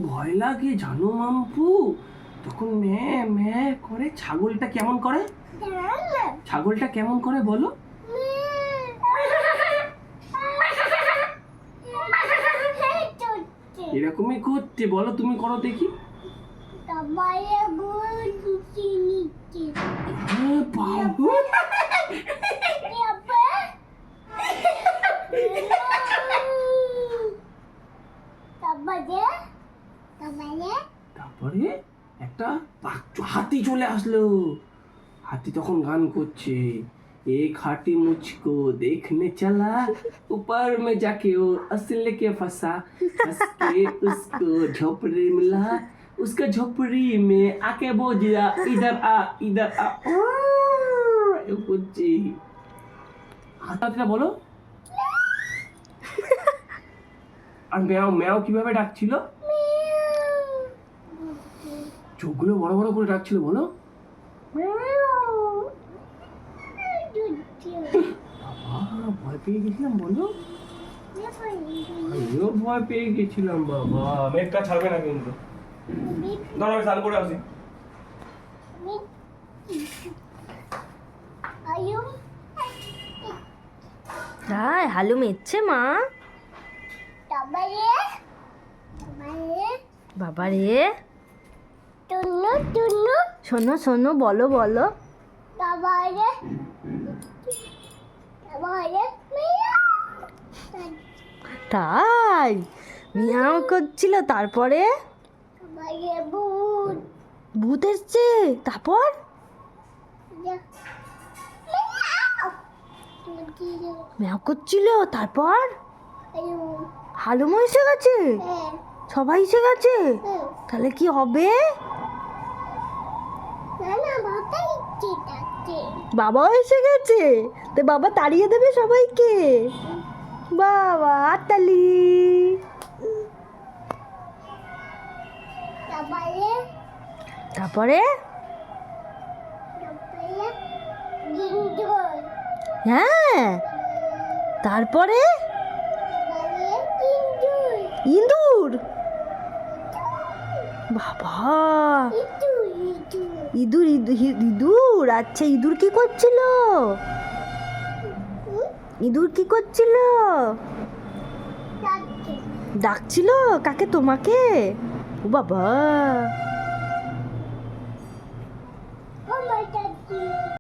ভয় লাগে জানো মাম্পু, তখন ম্যাঁ ম্যাঁ করে। ছাগলটা কেমন করে? ছাগলটা কেমন করে বলো? এরকমই করতে, বলো তুমি করো দেখি। বাবু তারপরে একটা হাতি চলে আসলো। হাতি তখন গান করছে, एक हाथी मुझको देखने चला, ऊपर में जाके वो असल के फंसा, फंस के उसको झोपड़ी मिला, उसका झोपड़ी में आके बोल दिया इधर आ इधर आ। বুঝছি। হাতিটা বলো। আর ম্যাও ম্যাও কিভাবে ডাকছিল? চোখগুলো বড় বড় করে ডাকছিল, বলো। ভয় পেয়ে গেছিলাম, বলো। আমিও ভয় পেয়ে গেছিলাম বাবা। মেঘটা ছাড়বে না কিন্তু। দাঁড়া, আমি স্নান করে আসি। হালুম ইচ্ছে মা। বাবা রে, শোনো শোনো, বলো বলো। তাই মিয়াও করছিল, তারপরে ভূত এসছে, তারপর মিয়াও করছিল, তারপর হালুমও এসে গেছে, সবাই এসে গেছে। তাহলে কি হবে? বাবাও এসে গেছে, তো বাবা তাড়িয়ে দেবে সবাইকে। বাবা আতালি। তারপরে হ্যাঁ, তারপরে ইঁদুর। বাবা, ইঁদুর ইঁদুর। আচ্ছা, ইঁদুর কি করছিল? ইঁদুর কি করছিল? ডাকছিল কাকে? তোমাকে? ও বাবা।